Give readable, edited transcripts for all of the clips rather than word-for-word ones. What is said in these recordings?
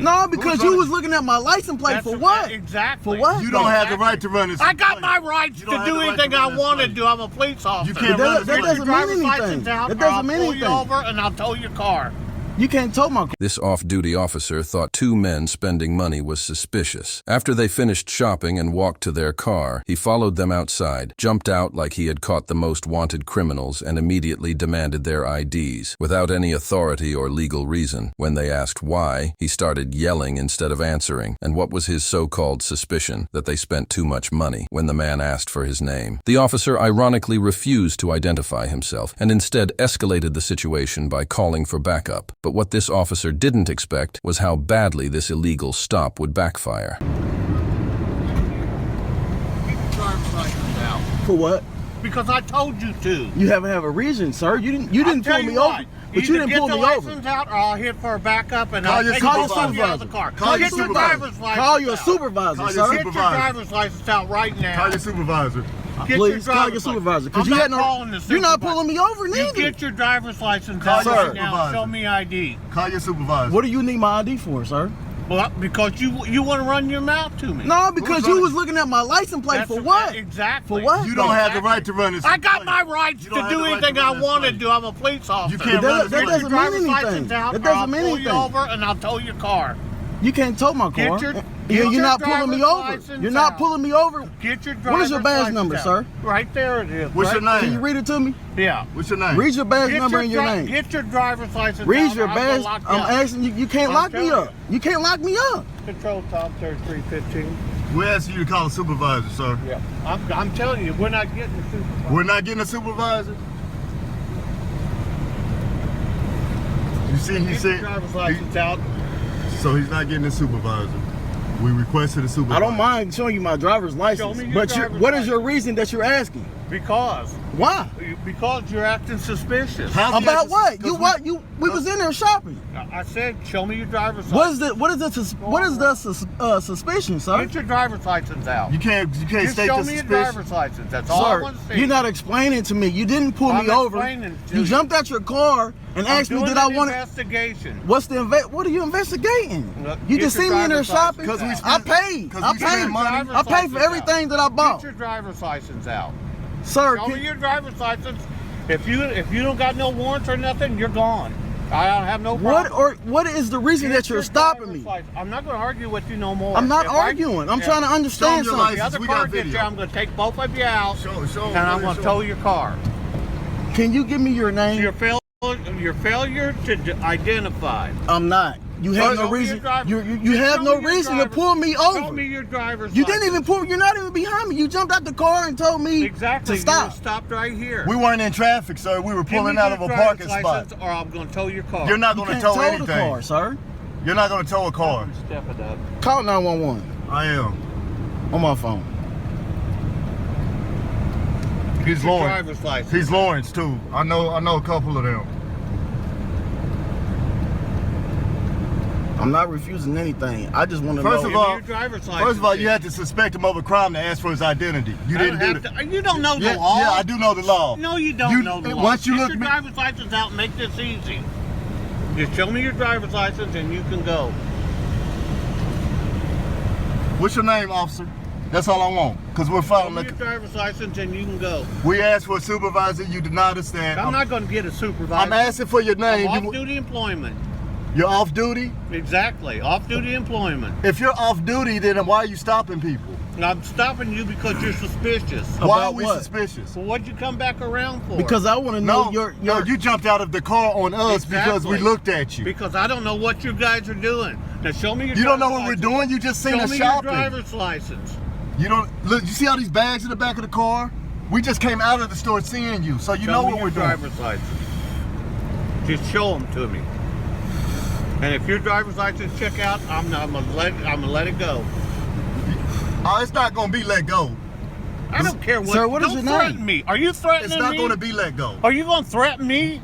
No, because you was looking at my license plate for what? Exactly. For what? You don't have the right to run this. I got my rights to do anything I want to do. I'm a police officer. You can't run that doesn't mean anything. That doesn't mean I'll pull you anything. over and I'll tow your car. You can't tow my car. This off-duty officer thought two men spending money was suspicious. After they finished shopping and walked to their car, he followed them outside, jumped out like he had caught the most wanted criminals, and immediately demanded their IDs. Without any authority or legal reason, when they asked why, he started yelling instead of answering. And what was his so-called suspicion? That they spent too much money. When the man asked for his name, the officer ironically refused to identify himself and instead escalated the situation by calling for backup. But what this officer didn't expect was how badly this illegal stop would backfire. Keep your driver's license out. For what? Because I told you to. You haven't have a reason, sir. You didn't pull me over. But you didn't pull me over. Get the license out or I'll hit for a backup and I'll take you out of the car. Call your Get your driver's license Call your out. supervisor, sir. Get your driver's license out right now. Call your supervisor. Please call your supervisor. Because you had you're not pulling me over You neither. get your driver's license Call out your right now. supervisor. Show me ID. Call your supervisor. What do you need my ID for, sir? Well, because you want to run your mouth to me. No, because you was looking at my license plate for what? Exactly. For what? You don't have the right to run this. I got my rights to do anything I want to do. I'm a police officer. You can't run that this. doesn't mean anything. That doesn't mean I'll pull you anything. over and I'll tow your car. You can't tow my car. You're not pulling me over. You're not pulling me over. Get your driver's What is your badge license number, out. sir? Right there it is. What's your name? Can you read it to me? Yeah. What's your name? Read your badge number and your name. Get your driver's license Read out your or I'll badge. go lock you I'm up. asking you. You can't I'm lock me telling up. You can't lock me up. Control Tom 3315. We're asking you to call a supervisor, sir. Yeah. I'm telling you, we're not getting the supervisor. We're not getting a supervisor. You see, he Get your said. driver's license out. So he's not getting a supervisor. We requested a supervisor. I don't mind showing you my driver's license, me your but driver's what is your license. reason that you're asking? Because Why? you're acting suspicious. How's he About acting- what? 'cause You what? We was in there shopping. I said, show me your driver's What license. is the suspicion, sir? Get your driver's license out. You can't Just state show the me your suspicion. driver's license. That's all I Sir, want to see. you're not explaining to me. You didn't pull I'm me over. explaining to You you. jumped out your car and I'm asked me doing did I an want to. investigation. What are you investigating? Look, You get just your see me in there driver's license shopping. out. 'Cause we I spent- paid. 'cause I we spent paid. money. I paid for everything that I bought. Get your driver's license out. Sir, Show me your driver's license. If you don't got no warrants or nothing, you're gone. I don't have no problem. what is the reason Get that you're your stopping driver's me? license. I'm not going to argue with you no more. I'm not If arguing. I'm trying to understand Show me your something. The other We car got gets you, video. I'm going to take both of you out, Show and I'm going to tow your car. Can you give me your name? Your failure to identify. I'm not. You have no reason. You have no reason to pull me Show over. me your driver's You license. didn't even pull. You're not even behind me. You jumped out the car and told me Exactly. to stop. You stopped right here. We weren't in traffic, sir. We were Give me pulling out your of a driver's parking spot. license Or I'm going to tow your car. You're not You going to can't tow tow anything. the car, sir. You're not going to tow a car. Step it up. Call 911 I am. on my phone. He's Your Lawrence. driver's license. He's Lawrence too. I know a couple of them. I'm not refusing anything. I just want to First know. of all, your driver's license. First of all, you had to suspect him of a crime to ask for his identity. You didn't do that. You don't know the Yeah, law. yeah, I do know the law. No, you don't know the law. Once you Get look your me, driver's license out and make this easy. Just show me your driver's license and you can go. what's your name, officer? That's all I want, because we're Show following. me your driver's license and you can go. We asked for a supervisor. You denied us that. I'm not going to get a supervisor. I'm asking for your name. I'm off-duty employment. You're off duty. Exactly. Off-duty employment. If you're off duty, then why are you stopping people? And I'm stopping you because you're suspicious. Why About are we what? suspicious? So what'd you come back around for? Because I want to know No, you jumped out of the car on us because we Exactly. looked at you. Because I don't know what you guys are doing. Now show me your You don't know driver's what we're license. doing. You just seen Show us me your shopping. driver's license. You don't look. You see all these bags in the back of the car? We just came out of the store seeing you, so you Show know me what your we're doing. driver's license. Just show them to me. And if your driver's license check out, I'm gonna let it go. Oh, it's not gonna be let go. I don't care what. Sir, what is don't your threaten name? me. Are you threatening me? It's not going to be let go. Are you going to threaten me?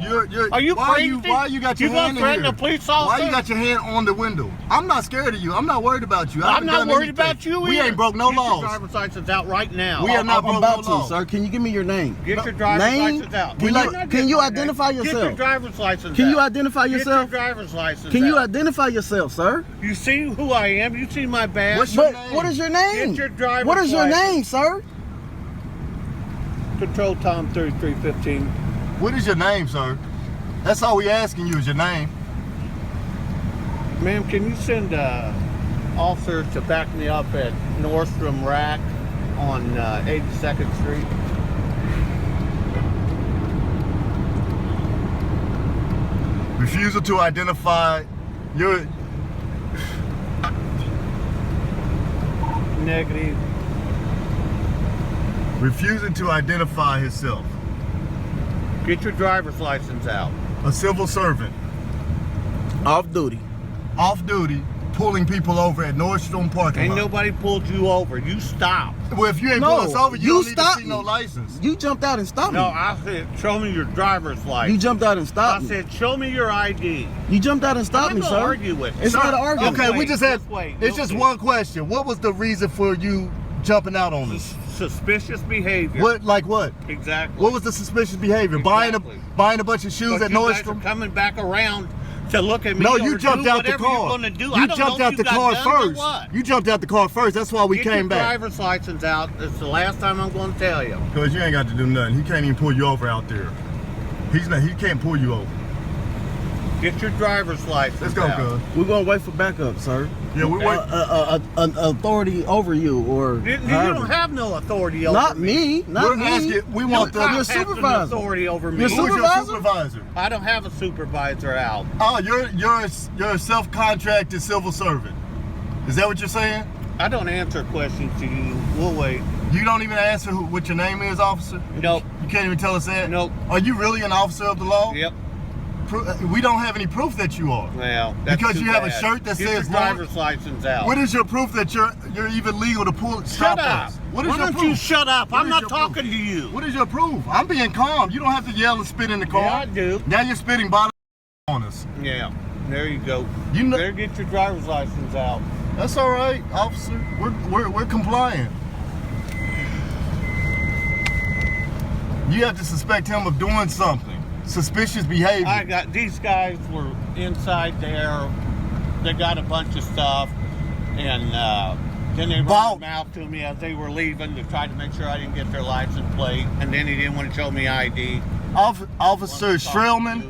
Are you why crazy? Why you got your you hand in threaten here? a police officer? Why you got your hand on the window? I'm not scared of you. I'm not worried about you. I I'm haven't not done worried anything. about you either. We ain't broke no Get your laws. driver's license out right now. We are not I'm broke about no to, laws. sir. Can you give me your name? Get your driver's Name? license out. Can you identify Get yourself? your driver's license Can out. you identify yourself? Get your driver's license Can you out. identify yourself, sir? You see who I am? You see my badge? What's your But name? what is your name? Get your driver's What is your license. name, sir? Control Tom 3315. What is your name, sir? That's all we asking you is your name. Ma'am, can you send officer to back me up at Nordstrom Rack on 82nd Street? Refusal to identify your... Negative. Refusing to identify himself. Get your driver's license out. A civil servant, Off duty. off duty, pulling people over at Nordstrom parking Ain't lot. nobody pulled you over. You stopped. Well, if you ain't No, pull us over, you don't need to stopped see me. no license. You jumped out and stopped No, me. I said, show me your driver's You license. jumped out and I stopped me. said, show me your ID. You jumped out and stopped I'm me, not sir. gonna argue with you. It's Sir, not an argument. Okay, we wait, just had. just wait. It's just Okay. one question. What was the reason for you jumping out on us? Suspicious behavior. What, like what? Exactly. What was the suspicious behavior? Exactly. Buying a bunch of shoes But at you guys are Nordstrom? coming back around to look at me. No, or you jumped do out the whatever car. You're gonna do. You I don't jumped know out if the you got car guns or first. what. You jumped out the car first. That's why we Get came your back. driver's license out. It's the last time I'm going to tell you. Because you ain't got to do nothing. He can't even pull you over out there. He can't pull you over. Get your driver's license Let's go, out. cuz. We're gonna wait for backup, sir. Yeah, we wait. An authority over you, or You however. don't have no authority over Not me. Not We're me. asking. We want You don't the. have supervisor. some authority over me. Your Who's your supervisor? supervisor? I don't have a supervisor out. Oh, you're a self-contracted civil servant. Is that what you're saying? I don't answer questions to you. We'll wait. You don't even answer what your name is, officer? Nope. You can't even tell us that? Nope. Are you really an officer of the law? Yep. We don't have any proof that you are. Well, that's Because too you have a bad. shirt that Get says your driver's license out. What is your proof that you're even legal to stop Shut up. us? What is Why your don't proof? you shut up? What I'm is not your talking proof? to you. What is your proof? I'm being calm. You don't have to yell and spit in the car. Yeah, I do. Now you're spitting bottom on us. Yeah. There you go. You know- Better get your driver's license out. That's all right, officer. We're compliant. You have to suspect him of doing something. Suspicious behavior. These guys were inside there. They got a bunch of stuff, and then they ran them out to me as they were leaving to try to make sure I didn't get their license plate. And then he didn't want to show me ID. Officer Strelman.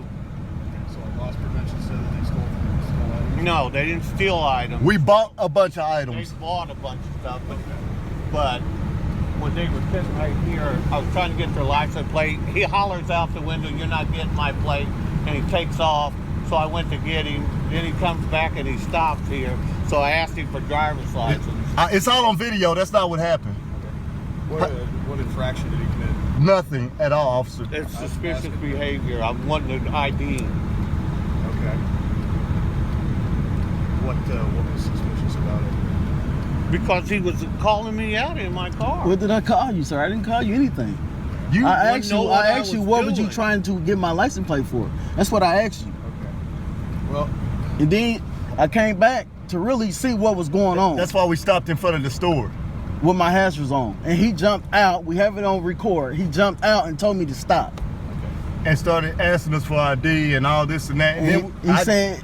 So loss prevention said that they stole items. No, they didn't steal items. We bought a bunch of They items. bought a bunch of stuff, but when they were sitting right here, I was trying to get their license plate. He hollers out the window, "You're not getting my plate," and he takes off. So I went to get him. Then he comes back and he stops here. So I asked him for driver's license. It's all on video. That's not what happened. What infraction did he commit? Nothing at all, officer. It's suspicious behavior. I'm wanting an ID. Okay. What was suspicious about it? Because he was calling me out in my car. What did I call you, sir? I didn't call you anything. You I wouldn't asked know you. what I I asked you was what was you doing. trying to get my license plate for? That's what I asked you. Okay. Well, And then I came back to really see what was going on That's why we stopped in front of the store. with my hazards on. And he jumped out. We have it on record. He jumped out and told me to stop. And started asking us for ID and all this and that. And And he said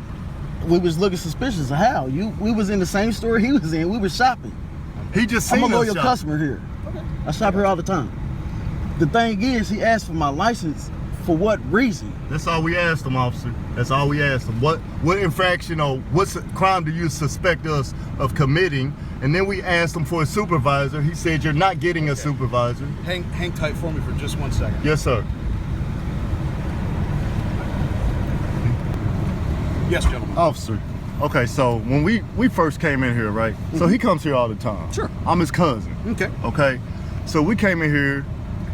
we was looking suspicious. How? We was in the same store he was in. We was shopping. he just seen I'm a us loyal shop. customer here. I shop here all the time. The thing is, he asked for my license for what reason? That's all we asked him, officer. That's all we asked him. What infraction or what crime do you suspect us of committing? And then we asked him for a supervisor. He said, you're not getting a supervisor. hang tight for me for just 1 second. Yes, sir. Yes, gentlemen. Officer. Okay, so when we first came in here, right? So he comes here all the time. Sure. I'm his cousin. Okay. Okay. So we came in here.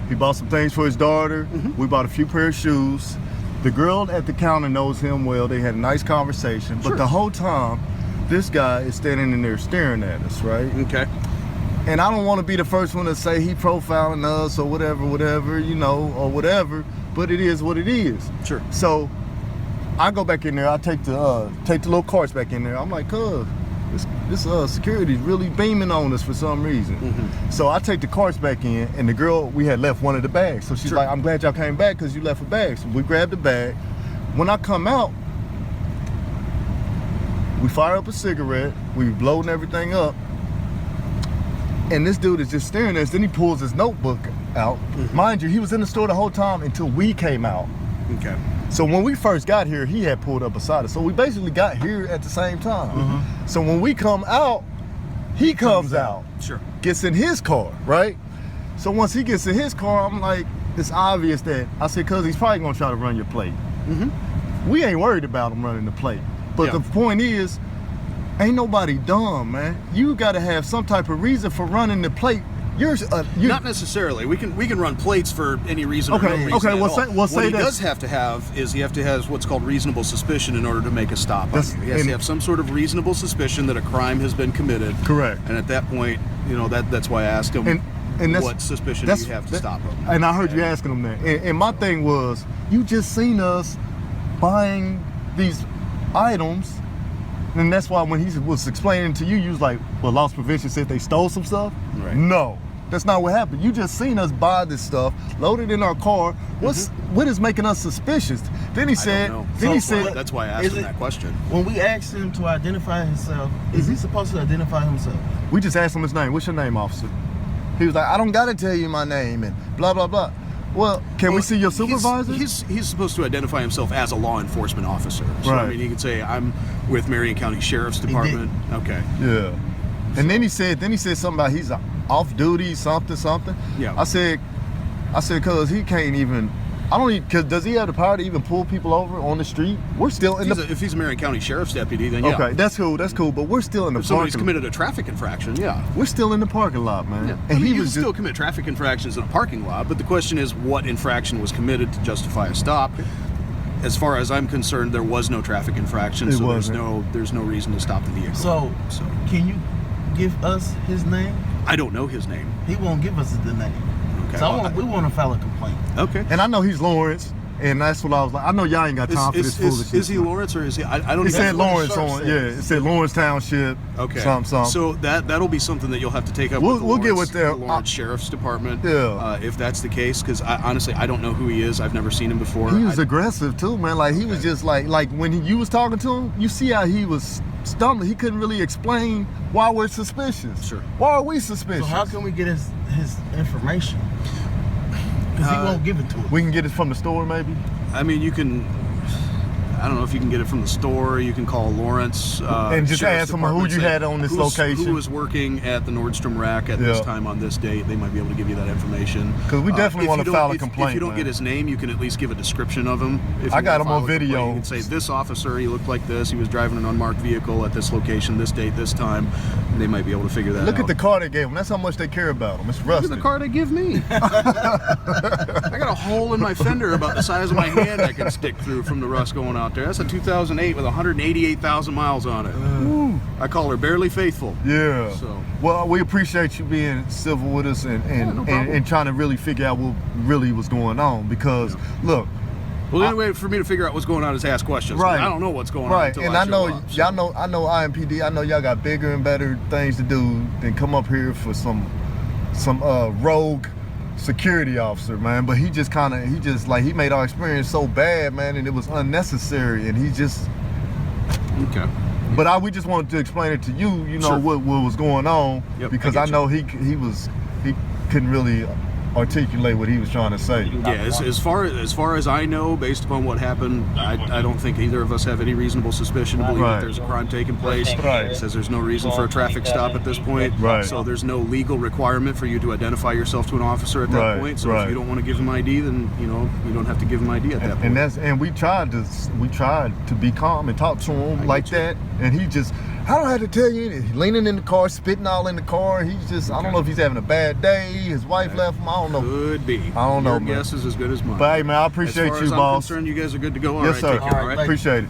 He bought some things for his daughter. We bought a few pair of shoes. The girl at the counter knows him well. They had a nice conversation. But the whole time, this guy is standing in there staring at us, right? Okay. And I don't want to be the first one to say he profiling us or whatever, you know, or whatever. But it is what it is. Sure. So I go back in there. I take the little carts back in there. I'm like, cuz, this security's really beaming on us for some reason. So I take the carts back in, and the girl, we had left one of the bags. So she's like, I'm glad y'all came back because you left a bag. So we grabbed the bag. When I come out, we fire up a cigarette. We loading everything up. And this dude is just staring at us. Then he pulls his notebook out. Mind you, he was in the store the whole time until we came out. Okay. So when we first got here, he had pulled up beside us. So we basically got here at the same time. So when we come out, he comes out, Sure. gets in his car, right? So once he gets in his car, I'm like, it's obvious that, I said, cuz he's probably gonna try to run your plate. We ain't worried about him running the plate. But Yeah. the point is, ain't nobody dumb, man. You gotta have some type of reason for running the plate. You're Not necessarily. We can run plates for any reason or no Okay, reason okay, at well, all. say- well, what say he that- does have to have is he have to have what's called reasonable suspicion in order to make a stop on That's- you. He has and- to have some sort of reasonable suspicion that a crime has been committed. Correct. And at that point, you know, that's why I asked him and that's, what suspicion that's, you have to that- stop him. And I heard you asking him that. And my thing was, you just seen us buying these items, and that's why when he was explaining to you, you was like, well, loss prevention said they stole some stuff? Right. No, that's not what happened. You just seen us buy this stuff, load it in our car. What is making us suspicious? Then he said, I don't know. then he So said, that's why I asked Is him it- that question. When we asked him to identify himself, is he supposed to identify himself? we just asked him his name. What's your name, officer? He was like, I don't gotta tell you my name and blah, blah, blah. Well, can we see your supervisor? He's supposed to identify himself as a law enforcement officer. So, Right. I mean, he could say, I'm with Marion County Sheriff's Department. Okay. Yeah. And then he said something about he's off duty, something. Yeah. I said, cause he can't even, I don't even, cause does he have the power to even pull people over on the street? We're still in If he's a Marion County Sheriff's deputy, then yeah. Okay, that's cool, but we're still in the If somebody's parking committed a traffic infraction, yeah. We're still in the parking lot, man. Yeah. And I mean, he you was can still just, commit traffic infractions in a parking lot, but the question is what infraction was committed to justify a stop. As far as I'm concerned, there was no traffic infraction, It so wasn't. there's no reason to stop the vehicle. So, can you give us his name? I don't know his name. He won't give us the name. Okay. So we want to file a complaint. Okay. and I know he's Lawrence, and that's what I was like, I know y'all ain't got time for this foolishness. Is he Lawrence or is he? I don't He even. said what the Lawrence shirt on, says. yeah, it said Lawrence Township, Okay. something. So that'll be something that you'll have to take up We'll- with the we'll get Lawrence, with them. the Lawrence Sheriff's Department. Yeah. If that's the case, because honestly, I don't know who he is. I've never seen him before. He was aggressive too, man. Like he was just like when you was talking to him, you see how he was stumbling. He couldn't really explain why we're suspicious. Sure. Why are we suspicious? So how can we get his information? Because he won't give it to us. we can get it from the store, maybe? I mean, you can. I don't know if you can get it from the store. You can call Lawrence And just Sheriff's ask them who Department, you say, had on this location. Who was working at the Nordstrom Rack at this Yeah. time on this date? They might be able to give you that information. 'Cause we definitely if wanna you don't- file a if- complaint, If you don't man. get his name, you can at least give a description of him. If I you got wanna him on file a complaint, video. You can say this officer, he looked like this. He was driving an unmarked vehicle at this location, this date, this time. They might be able to figure that Look out. at the car they gave him. That's how much they care about him. It's Look rusted. at the car they give me. I got a hole in my fender about the size of my hand I can stick through from the rust going out there. That's a 2008 with 188,000 miles on it. I call her barely faithful. Yeah. So- Well, we appreciate you being civil with us and no problem. and trying to really figure out what really was going on because look, Well, the only way for me to figure out what's going on is ask questions. 'cause Right. I don't know what's going on right, until and I I know show up, so. y'all I know IMPD. I know y'all got bigger and better things to do than come up here for some rogue security officer, man. But he just he made our experience so bad, man, and it was unnecessary. And he just, Okay. but we just wanted to explain it to you, you know, Sure. what was going on, Yep, because I I get know he couldn't really articulate what he was trying to say. Yeah, as far as I know, based upon what happened, I don't think either of us have any reasonable suspicion to believe Right. that there's a crime taking place. Right. It says there's no reason for a traffic stop at this point. Right. So there's no legal requirement for you to identify yourself to an officer at that Right, point. So right. if you don't want to give him ID, then you don't have to give him ID at that point. And we tried to be calm and talk to him like that, and he just, I don't have to tell you anything. He's leaning in the car, spitting all in the car. He's just, I don't know if he's having a bad day. His wife left him. I don't know. Could be. I don't know, Your man. guess is as good as mine. But hey, man, I appreciate as far you, as I'm boss. concerned, you guys are good to go. All Yes, right, sir. take care. All right. Thank you. Appreciate it.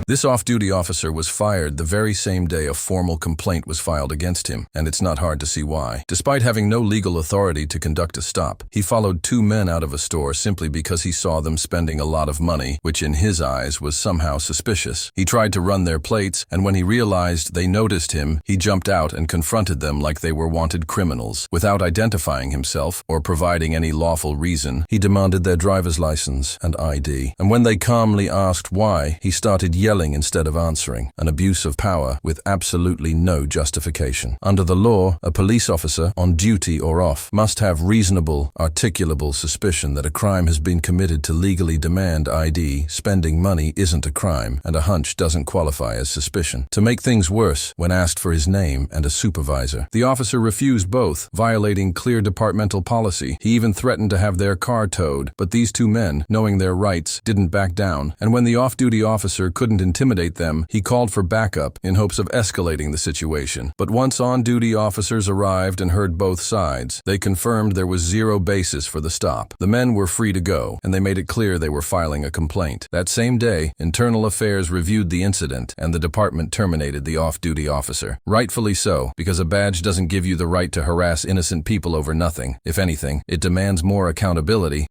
This off-duty officer was fired the very same day a formal complaint was filed against him, and it's not hard to see why. Despite having no legal authority to conduct a stop, he followed two men out of a store simply because he saw them spending a lot of money, which in his eyes was somehow suspicious. He tried to run their plates, and when he realized they noticed him, he jumped out and confronted them like they were wanted criminals. Without identifying himself or providing any lawful reason, he demanded their driver's license and ID. And when they calmly asked why, he started yelling instead of answering, an abuse of power with absolutely no justification. Under the law, a police officer, on duty or off, must have reasonable, articulable suspicion that a crime has been committed to legally demand ID. Spending money isn't a crime, and a hunch doesn't qualify as suspicion. To make things worse, when asked for his name and a supervisor, the officer refused both, violating clear departmental policy. He even threatened to have their car towed, but these two men, knowing their rights, didn't back down, and when the off-duty officer couldn't intimidate them, he called for backup in hopes of escalating the situation. But once on-duty officers arrived and heard both sides, they confirmed there was zero basis for the stop. The men were free to go, and they made it clear they were filing a complaint. That same day, Internal Affairs reviewed the incident, and the department terminated the off-duty officer. Rightfully so, because a badge doesn't give you the right to harass innocent people over nothing. If anything, it demands more accountability.